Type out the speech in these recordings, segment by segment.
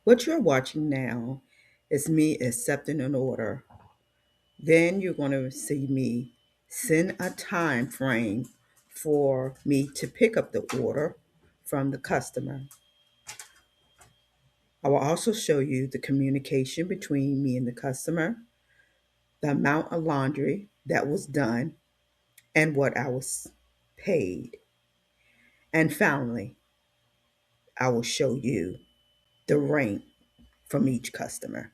What you're watching now is me accepting an order. Then you're going to see me send a time frame for me to pick up the order from the customer. I will also show you the communication between me and the customer, the amount of laundry that was done, and what I was paid. And finally, I will show you the rank from each customer.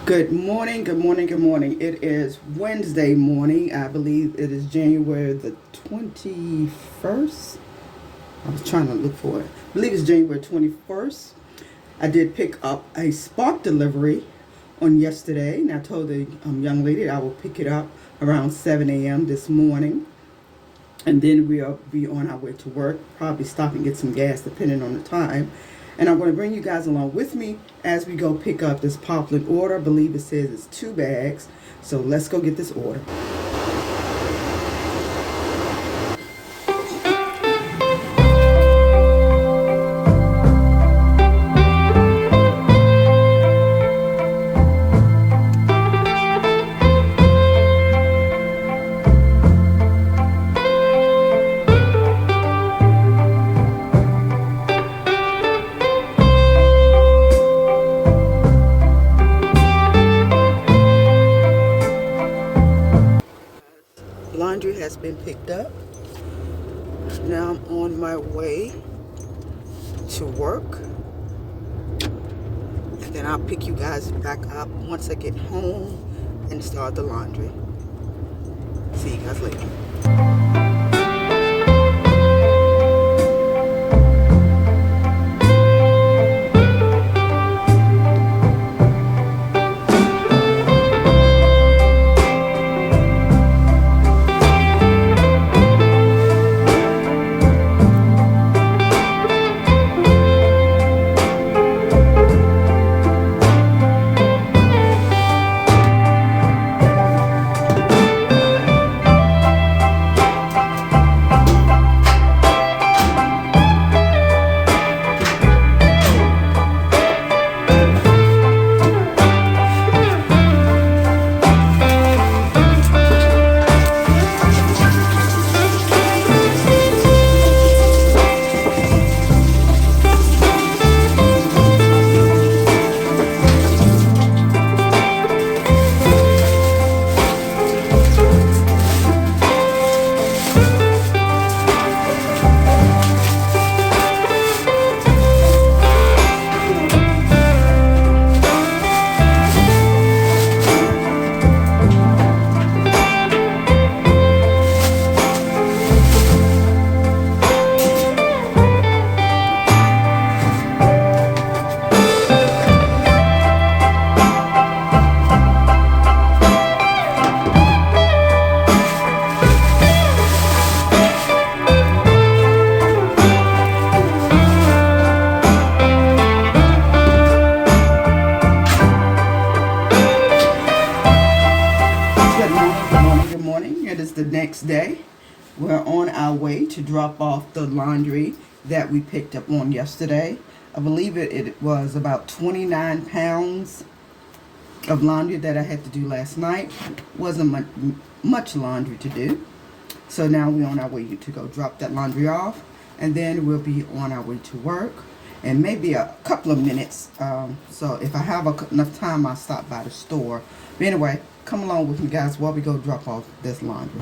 Good morning, good morning, good morning. It is Wednesday morning. I believe it is January the 21st. I was trying to look for it. I believe it's January 21st. I did pick up a Spark delivery on yesterday, and I told the young lady that I will pick it up around 7 a.m. this morning. And then we'll be on our way to work, probably stop and get some gas depending on the time. And I'm going to bring you guys along with me as we go pick up this Poplin order. I believe it says it's 2 bags. So let's go get this order. Laundry has been picked up. Now I'm on my way to work. And then I'll pick you guys back up once I get home and start the laundry. See you guys later. It is the next day. We're on our way to drop off the laundry that we picked up on yesterday. I believe it was about 29 pounds of laundry that I had to do last night. Wasn't much laundry to do. So now we're on our way to go drop that laundry off. And then we'll be on our way to work. And maybe a couple of minutes. So if I have enough time, I'll stop by the store. But anyway, come along with me, guys, while we go drop off this laundry.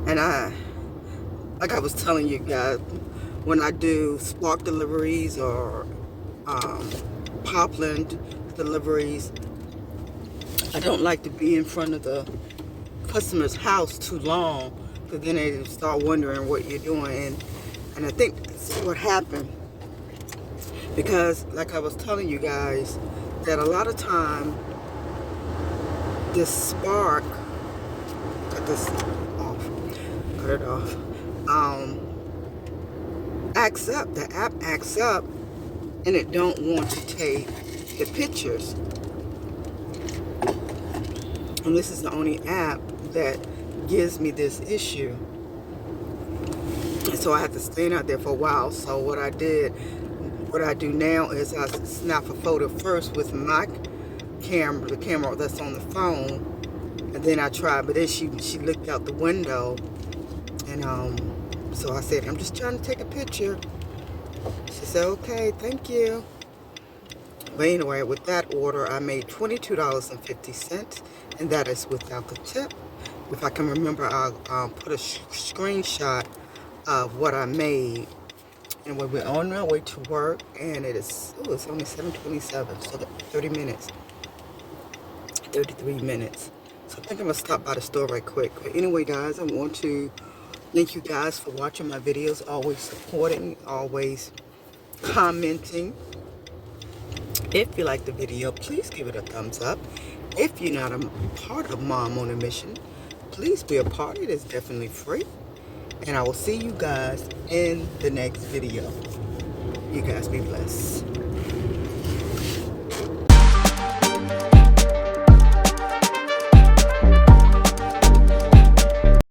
And like I was telling you guys, when I do Spark deliveries or Poplin deliveries, I don't like to be in front of the customer's house too long, because then they start wondering what you're doing. And I think that's what happened, because like I was telling you guys, that a lot of time this Spark, cut this off, cut it off, acts up, the app acts up, and it don't want to take the pictures. And this is the only app that gives me this issue. And so I had to stand out there for a while. So what I do now is I snap a photo first with my camera, the camera that's on the phone, and then I tried, but then she looked out the window, and so I said, I'm just trying to take a picture. She said, okay, thank you. But anyway, with that order, I made $22.50, and that is without the tip. If I can remember, I'll put a screenshot of what I made. And we're on our way to work, and it's only 7:27, so 30 minutes, 33 minutes. So I think I'm gonna stop by the store right quick. But anyway, guys, I want to thank you guys for watching my videos, always supporting, always commenting. If you like the video, please give it a thumbs up. If you're not a part of Mom on a Mission, please be a part. It is definitely free. And I will see you guys in the next video. You guys be blessed.